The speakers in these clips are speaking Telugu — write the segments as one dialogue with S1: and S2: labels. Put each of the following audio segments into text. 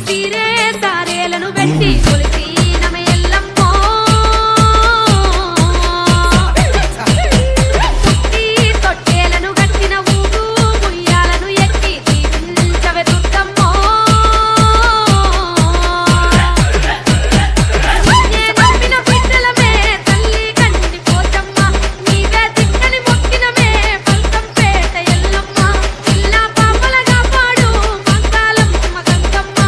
S1: సీరే సారేలను పెట్టి కొలిసి నమయల్లమ్మో పుట్టి తొట్టేలను గట్టిన ఊగు ఉయ్యాలను ఎక్కి దీవించవే దుర్గమ్మో నమ్మిన బిడ్డలమే తల్లి కంటి పోచమ్మ నీవే దిక్కని మొక్కినమే పల్కంపేట ఎల్లమ్మ ఇల్లా పాపలగా పాడు మంగాలమ్మ గంగమ్మ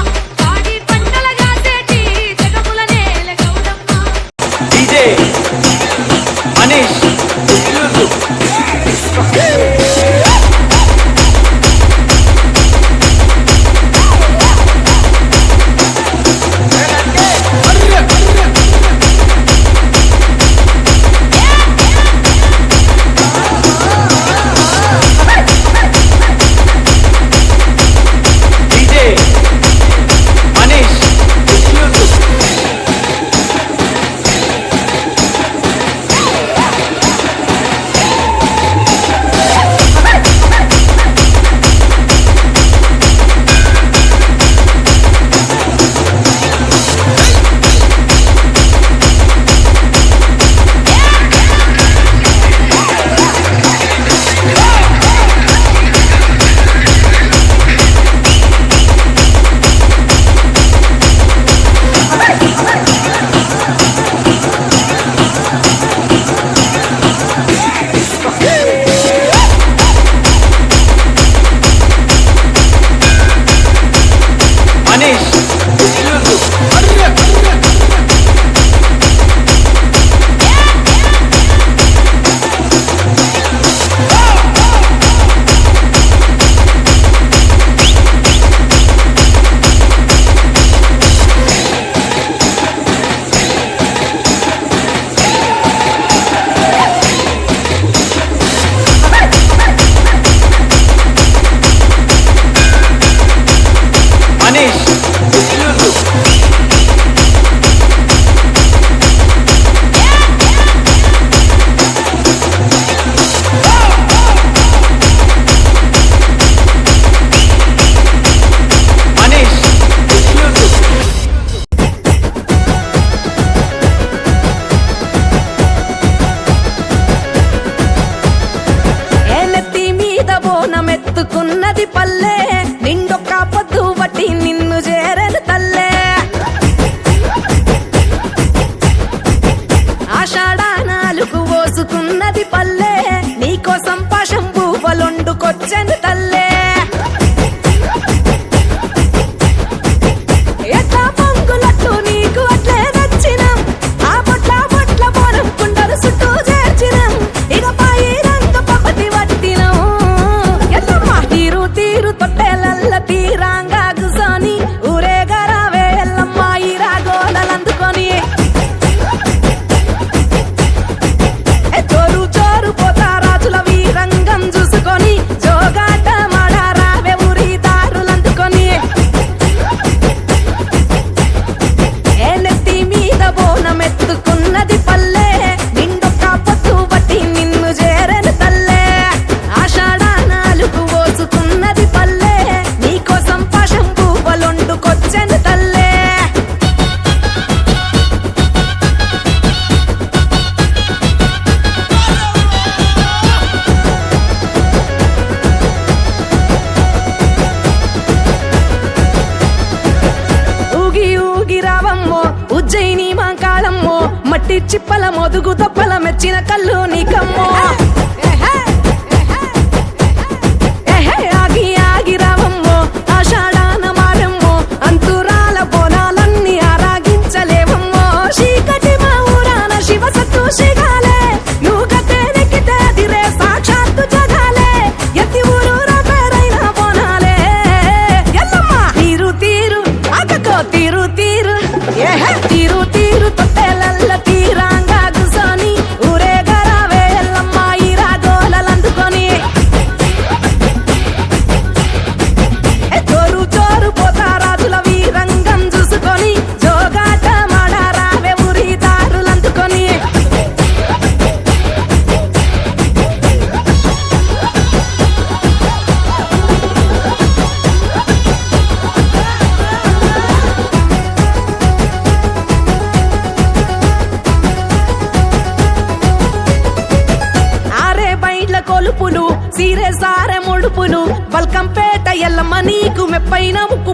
S1: పాడి పంటలగా తేటి జగముల నేల గౌరమ్మ
S2: డీజే మనీష్ డీజే మనీష్ మనీష్ మనీష్ మనీష్
S3: నెత్తి మీద బోనమెత్తుకున్నది పల్లె నిండొక్క పొద్దు బట్టి నిన్ను చేరదు తల్లే ఆషాఢానాలుగు పోసుకున్నది పల్లె నీకోసం పాశం పువ్వులొండుకొచ్చను తల్లే ఎట్లా పొంగులట్టు నీకు అట్లే నచ్చినం ఆ బొట్ల బొట్ల బోనం కుండలు చుట్టూ చేర్చినం ఇక పాయి రంగ పపతి వట్టినం ఎల్లమ్మ తీరు తీరు తొట్టెలల్ల తీరాంగా గుసోని ఊరేగరావే ఎల్లమ్మ ఈ రాగోదలందుకొని జోరు జోరు పోతా రాజుల వీరంగం చూసుకొని జోగాట మాడారావే ఊరి దారులందుకొని నెత్తి మీద బోనమెత్తుకున్నది పల్లె నిండొక్క పొద్దు బట్టి నిన్ను చేరను తల్లే ఆషాఢానాలుగు పోసుకున్నది పల్లె నీకోసం పాశం పువ్వులొండుకొచ్చను తల్లే ఊగి ఊగి రావమ్మో ఉజ్జయిని మాంకాళమ్మో మట్టి చిప్పల మొదుగు దప్పల మెచ్చిన కళ్ళు నీకమ్మో ఆగి ఆగి రావమ్మో ఆషాఢాన మారమ్మో అంతురాల బోనాలన్నీ ఆరాగించలేవమ్మో చీకటి మా ఊరాన శివ సత్తు శిగాలే నువ్వు గతే నెక్కితే అదిరే సాక్షాత్తు జగాలే ఎత్తి ఊరూర పేరైన బోనాలే ఎల్లమ్మ తీరు తీరు అగకో తీరు తీరు తీరు తీరు తొట్టెలల్ల తీరాంగా గుసోని ఊరేగరావే ఎల్లమ్మ ఈ ఎల్లమ్మ నీకు మెప్పైన ముక్కు